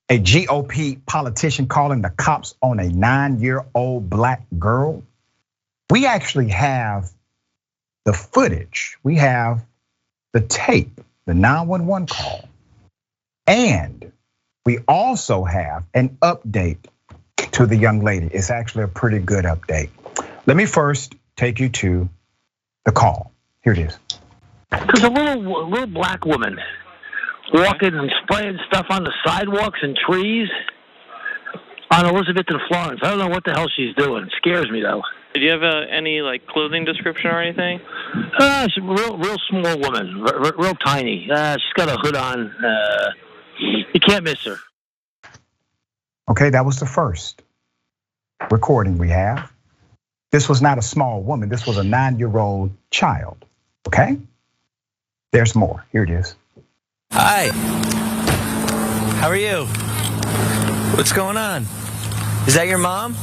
A GOP politician calling the cops on a 9-year-old black girl. We actually have the footage. We have the tape, the 911 call. And we also have an update to the young lady. It's actually a pretty good update. Let me first take you to the call. Here it is. There's a little black woman walking and spraying stuff on the sidewalks and trees on Elizabeth and Florence. I don't know what the hell she's doing. It scares me though. Did you have any like clothing description or anything? She's a real small woman, real tiny. She's got a hood on. You can't miss her. Okay, that was the first recording we have. This was not a small woman. This was a 9-year-old child. Okay, there's more. Here it is. Hi. How are you? What's going on? Is that your mom?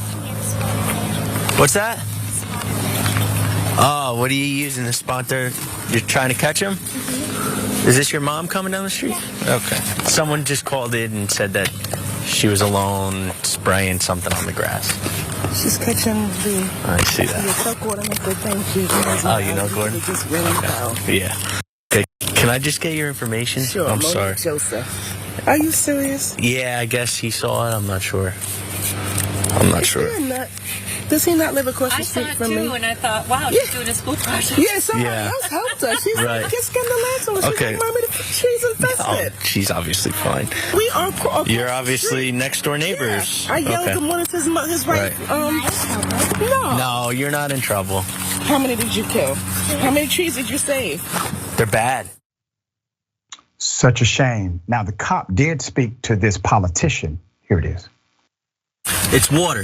What's that? Oh, what are you using, the sponsor? You're trying to catch him? Is this your mom coming down the street? Okay. Someone just called in and said that she was alone spraying something on the grass. She's catching the. I see that. Tell Gordon if they thank you. Oh, you know Gordon? Just really proud. Yeah. Okay. Can I just get your information? Sure. I'm Monique sorry. Joseph. Are you serious? Yeah, I guess he saw it. I'm not sure. Does he not live across the street from me? I saw it too, and I thought, wow, she's doing a school project. Yeah, someone else helped her. She's right. Just scandalized. She's Okay. like, Mommy, she's infested. Oh, she's obviously fine. We are across You're the obviously street. next door neighbors. Yeah. I yelled good morning to his right. No. No, you're not in trouble. How many did you kill? How many trees did you save? They're bad. Such a shame. Now, the cop did speak to this politician. Here it is. It's water.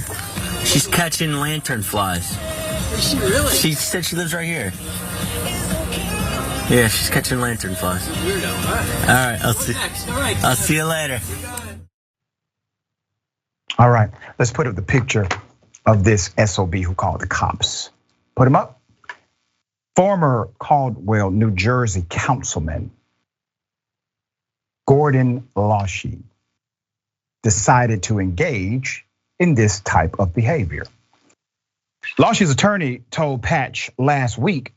She's catching lantern flies. Is she really? She said she lives right here. Yeah, she's catching lantern flies. Weirdo. All right, I'll see you later. All right, let's put up the picture of this SOB who called the cops. Put him up. Former Caldwell, New Jersey councilman Gordon Richey decided to engage in this type of behavior. Richey's attorney told Patch last week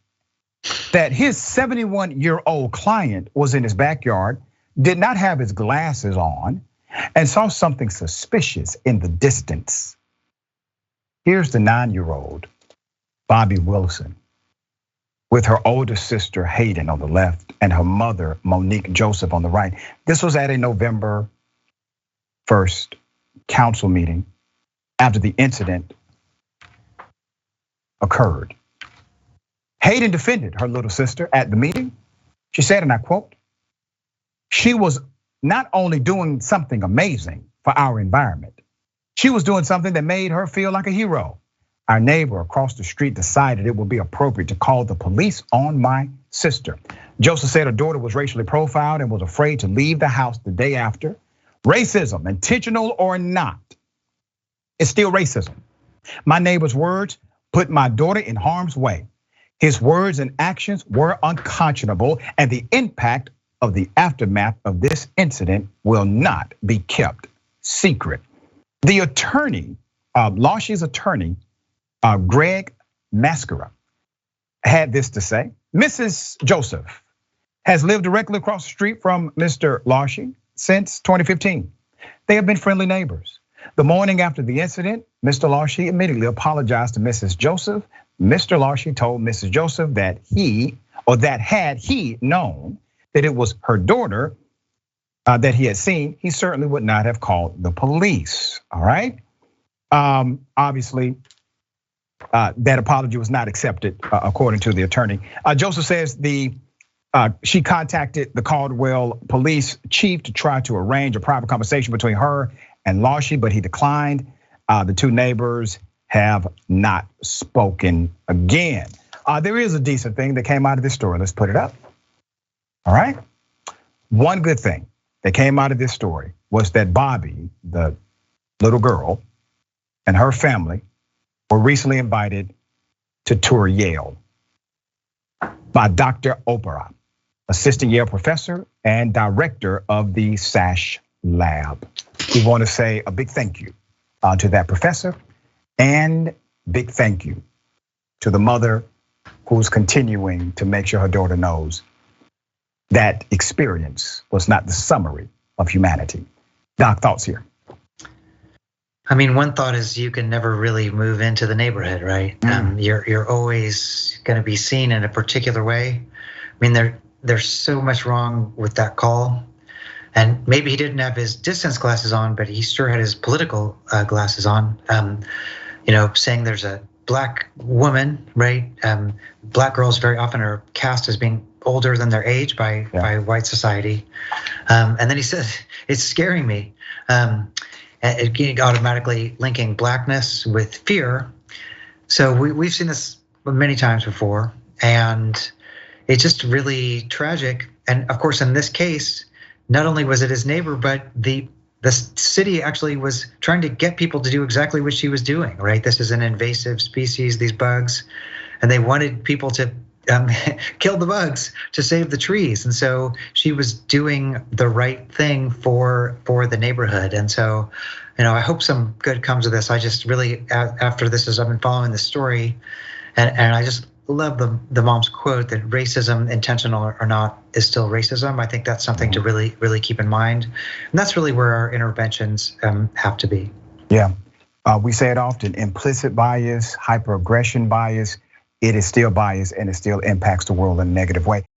that his 71-year-old client was in his backyard, did not have his glasses on, and saw something suspicious in the distance. Here's the 9-year-old, Bobby Wilson, with her older sister Hayden on the left and her mother Monique Joseph on the right. This was at a November 1st council meeting after the incident occurred. Hayden defended her little sister at the meeting. She said, and I quote, "She was not only doing something amazing for our environment, she was doing something that made her feel like a hero. Our neighbor across the street decided it would be appropriate to call the police on my sister." Joseph said her daughter was racially profiled and was afraid to leave the house the day after. Racism, intentional or not, is still racism. My neighbor's words put my daughter in harm's way. His words and actions were unconscionable, and the impact of the aftermath of this incident will not be kept secret. The attorney, Richey's attorney, Greg Mascara, had this to say. Mrs. Joseph has lived directly across the street from Mr. Richey since 2015. They have been friendly neighbors. The morning after the incident, Mr. Richey immediately apologized to Mrs. Joseph. Mr. Richey told Mrs. Joseph that had he known that it was her daughter that he had seen, he certainly would not have called the police. All right. Obviously, that apology was not accepted, according to the attorney. Joseph says she contacted the Caldwell police chief to try to arrange a private conversation between her and Richey, but he declined. The two neighbors have not spoken again. There is a decent thing that came out of this story. Let's put it up. All right. One good thing that came out of this story was that Bobby, the little girl, and her family were recently invited to tour Yale by Dr. Oprah, assistant Yale professor and director of the SASH lab. We want to say a big thank you to that professor, and big thank you to the mother who's continuing to make sure her daughter knows that experience was not the summary of humanity. Doc, thoughts here? I mean, one thought is you can never really move into the neighborhood, right? You're always going to be seen in a particular way. I mean, there's so much wrong with that call. And maybe he didn't have his distance glasses on, but he sure had his political glasses on. Saying there's a black woman, right? Black girls very often are cast as being older than their age by white society. And then he said, it's scaring me. Automatically linking blackness with fear. So we've seen this many times before, and it's just really tragic. And of course, in this case, not only was it his neighbor, but the city actually was trying to get people to do exactly what she was doing, right? This is an invasive species, these bugs, and they wanted people to kill the bugs to save the trees. And so she was doing the right thing for the neighborhood. And so, I hope some good comes of this. I just really, after this, as I've been following the story, and I just love the mom's quote that racism, intentional or not, is still racism. I think that's something to really, really keep in mind. And that's really where our interventions have to be. Yeah, we say it often, implicit bias, hyperaggression bias, it is still bias and it still impacts the world in a negative way.